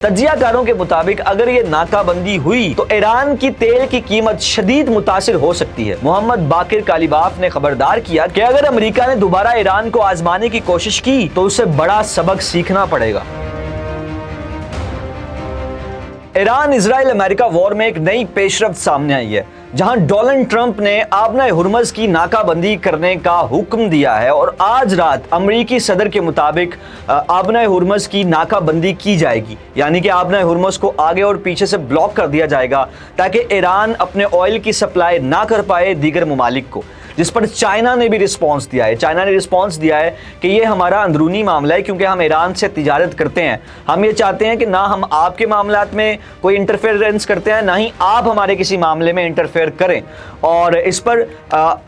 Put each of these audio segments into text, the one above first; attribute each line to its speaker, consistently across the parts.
Speaker 1: تجزیہ کاروں کے مطابق اگر یہ ناکہ بندی ہوئی تو ایران کی تیل کی قیمت شدید متاثر ہو سکتی ہے۔ محمد باقر کالیباف نے خبردار کیا کہ اگر امریکہ نے دوبارہ ایران کو آزمانے کی کوشش کی تو اسے بڑا سبق سیکھنا پڑے گا۔ ایران اسرائیل امریکہ وار میں ایک نئی پیش رفت سامنے آئی ہے، جہاں ڈونلڈ ٹرمپ نے آبنہ ہرمز کی ناکہ بندی کرنے کا حکم دیا ہے اور آج رات امریکی صدر کے مطابق آبنہ ہرمز کی ناکہ بندی کی جائے گی، یعنی کہ آبنہ ہرمز کو آگے اور پیچھے سے بلاک کر دیا جائے گا تاکہ ایران اپنے آئل کی سپلائی نہ کر پائے دیگر ممالک کو، جس پر چائنا نے بھی رسپانس دیا ہے۔ چائنا نے رسپانس دیا ہے کہ یہ ہمارا اندرونی معاملہ ہے، کیونکہ ہم ایران سے تجارت کرتے ہیں، ہم یہ چاہتے ہیں کہ نہ ہم آپ کے معاملات میں کوئی انٹرفیئرنس کرتے ہیں، نہ ہی آپ ہمارے کسی معاملے میں انٹرفیئر کریں۔ اور اس پر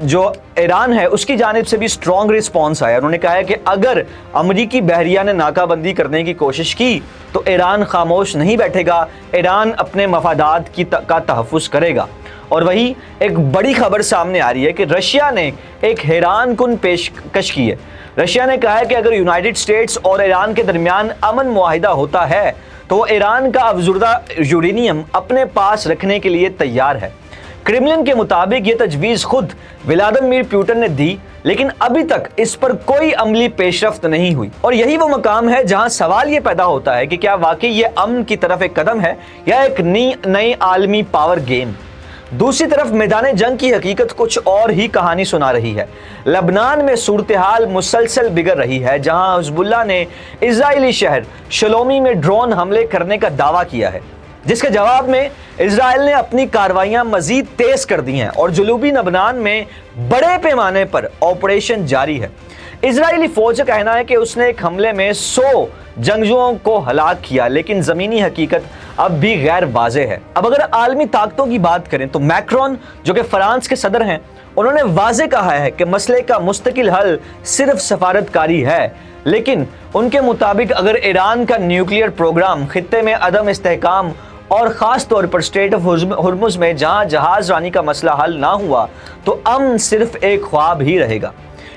Speaker 1: جو ایران ہے اس کی جانب سے بھی اسٹرانگ رسپانس آیا۔ انہوں نے کہا ہے کہ اگر امریکی بحریہ نے ناکہ بندی کرنے کی کوشش کی تو ایران خاموش نہیں بیٹھے گا، ایران اپنے مفادات کا تحفظ کرے گا۔ اور وہی ایک بڑی خبر سامنے آ رہی ہے کہ رشیا نے ایک حیران کن پیشکش کی ہے۔ رشیا نے کہا ہے کہ اگر یونائٹڈ اسٹیٹس اور ایران کے درمیان امن معاہدہ ہوتا ہے تو وہ ایران کا افزودہ یورینیم اپنے پاس رکھنے کے لیے تیار ہے۔ کرملن کے مطابق یہ تجویز خود ولادیمیر پوٹن نے دی، لیکن ابھی تک اس پر کوئی عملی پیش رفت نہیں ہوئی۔ اور یہی وہ مقام ہے جہاں سوال یہ پیدا ہوتا ہے کہ کیا واقعی یہ امن کی طرف ایک قدم ہے یا ایک نئی عالمی پاور گیم؟ دوسری طرف میدان جنگ کی حقیقت کچھ اور ہی کہانی سنا رہی ہے۔ لبنان میں صورتحال مسلسل بگڑ رہی ہے، جہاں حزب اللہ نے اسرائیلی شہر شلومی میں ڈرون حملے کرنے کا دعویٰ کیا ہے، جس کے جواب میں اسرائیل نے اپنی کارروائیاں مزید تیز کر دی ہیں اور جنوبی لبنان میں بڑے پیمانے پر آپریشن جاری ہے۔ اسرائیلی فوج کا کہنا ہے کہ اس نے ایک حملے میں 100 جنگجوؤں کو ہلاک کیا، لیکن زمینی حقیقت اب بھی غیر واضح ہے۔ اب اگر عالمی طاقتوں کی بات کریں تو میکرون جو کہ فرانس کے صدر ہیں، انہوں نے واضح کہا ہے کہ مسئلے کا مستقل حل صرف سفارتکاری ہے، لیکن ان کے مطابق اگر ایران کا نیوکلیئر پروگرام خطے میں عدم استحکام اور خاص طور پر اسٹریٹ آف ہرمز میں جہاں جہاز رانی کا مسئلہ حل نہ ہوا تو امن صرف ایک خواب ہی رہے گا۔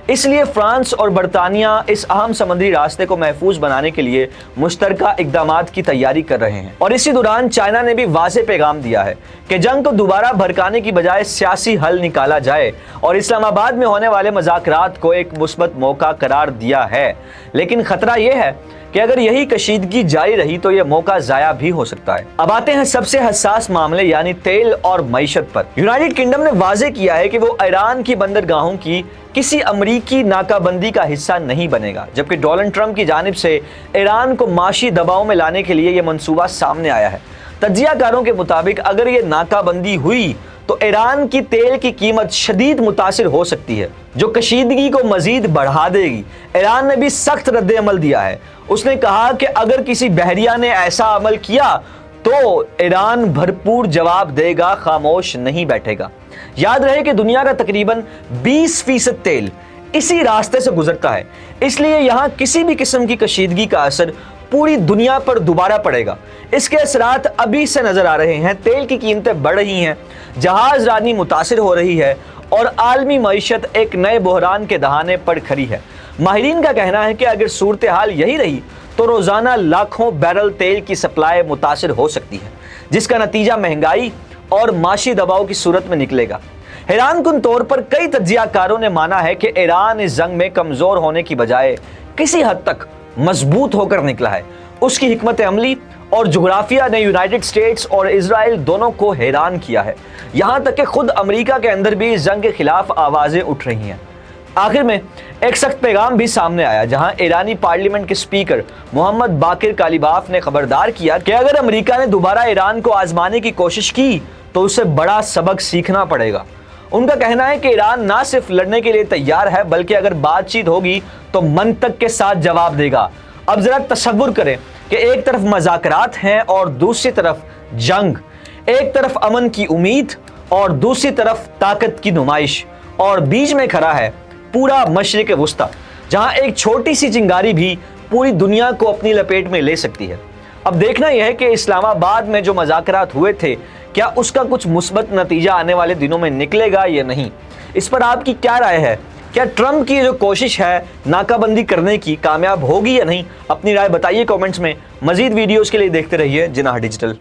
Speaker 1: اس لیے فرانس اور برطانیہ اس اہم سمندری راستے کو محفوظ بنانے کے لیے مشترکہ اقدامات کی تیاری کر رہے ہیں۔ اور اسی دوران چائنا نے بھی واضح پیغام دیا ہے کہ جنگ کو دوبارہ بھڑکانے کی بجائے سیاسی حل نکالا جائے اور اسلام آباد میں ہونے والے مذاکرات کو ایک مثبت موقع قرار دیا ہے، لیکن خطرہ یہ ہے کہ اگر یہی کشیدگی جاری رہی تو یہ موقع ضائع بھی ہو سکتا ہے۔ اب آتے ہیں سب سے حساس معاملے یعنی تیل اور معیشت پر۔ یونائٹڈ کنگڈم نے واضح کیا ہے کہ وہ ایران کی بندرگاہوں کی کسی امریکی ناکہ بندی کا حصہ نہیں بنے گا، جبکہ ڈونلڈ ٹرمپ کی جانب سے ایران کو معاشی دباؤ میں لانے کے لیے یہ منصوبہ سامنے آیا ہے۔ تجزیہ کاروں کے مطابق اگر یہ ناکہ بندی ہوئی تو ایران کی تیل کی قیمت شدید متاثر ہو سکتی ہے، جو کشیدگی کو مزید بڑھا دے گی۔ ایران نے بھی سخت رد عمل دیا ہے۔ اس نے کہا کہ اگر کسی بحریہ نے ایسا عمل کیا تو ایران بھرپور جواب دے گا، خاموش نہیں بیٹھے گا۔ یاد رہے کہ دنیا کا تقریباً 20% تیل اسی راستے سے گزرتا ہے، اس لیے یہاں کسی بھی قسم کی کشیدگی کا اثر پوری دنیا پر دوبارہ پڑے گا۔ اس کے اثرات ابھی سے نظر آ رہے ہیں، تیل کی قیمتیں بڑھ رہی ہیں، جہاز رانی متاثر ہو رہی ہے اور عالمی معیشت ایک نئے بحران کے دہانے پر کھڑی ہے۔ ماہرین کا کہنا ہے کہ اگر صورتحال یہی رہی تو روزانہ لاکھوں بیرل تیل کی سپلائی متاثر ہو سکتی ہے، جس کا نتیجہ مہنگائی اور معاشی دباؤ کی صورت میں نکلے گا۔ حیران کن طور پر کئی تجزیہ کاروں نے مانا ہے کہ ایران اس جنگ میں کمزور ہونے کی بجائے کسی حد تک مضبوط ہو کر نکلا ہے۔ اس کی حکمت عملی اور جغرافیہ نے یونائٹڈ اسٹیٹس اور اسرائیل دونوں کو حیران کیا ہے، یہاں تک کہ خود امریکہ کے اندر بھی اس جنگ کے خلاف آوازیں اٹھ رہی ہیں۔ آخر میں ایک سخت پیغام بھی سامنے آیا، جہاں ایرانی پارلیمنٹ کے سپیکر محمد باقر کالیباف نے خبردار کیا کہ اگر امریکہ نے دوبارہ ایران کو آزمانے کی کوشش کی تو اسے بڑا سبق سیکھنا پڑے گا۔ ان کا کہنا ہے کہ ایران نہ صرف لڑنے کے لیے تیار ہے بلکہ اگر بات چیت ہوگی تو منطق کے ساتھ جواب دے گا۔ اب ذرا تصور کریں کہ ایک طرف مذاکرات ہیں اور دوسری طرف جنگ، ایک طرف امن کی امید اور دوسری طرف طاقت کی نمائش، اور بیچ میں کھڑا ہے پورا مشرق وسطیٰ، جہاں ایک چھوٹی سی چنگاری بھی پوری دنیا کو اپنی لپیٹ میں لے سکتی ہے۔ اب دیکھنا یہ ہے کہ اسلام آباد میں جو مذاکرات ہوئے تھے کیا اس کا کچھ مثبت نتیجہ آنے والے دنوں میں نکلے گا یا نہیں؟ اس پر آپ کی کیا رائے ہے؟ کیا ٹرمپ کی جو کوشش ہے ناکہ بندی کرنے کی کامیاب ہوگی یا نہیں؟ اپنی رائے بتائیے کامنٹس میں۔ مزید ویڈیوز کے لیے دیکھتے رہیے جناح ڈیجیٹل.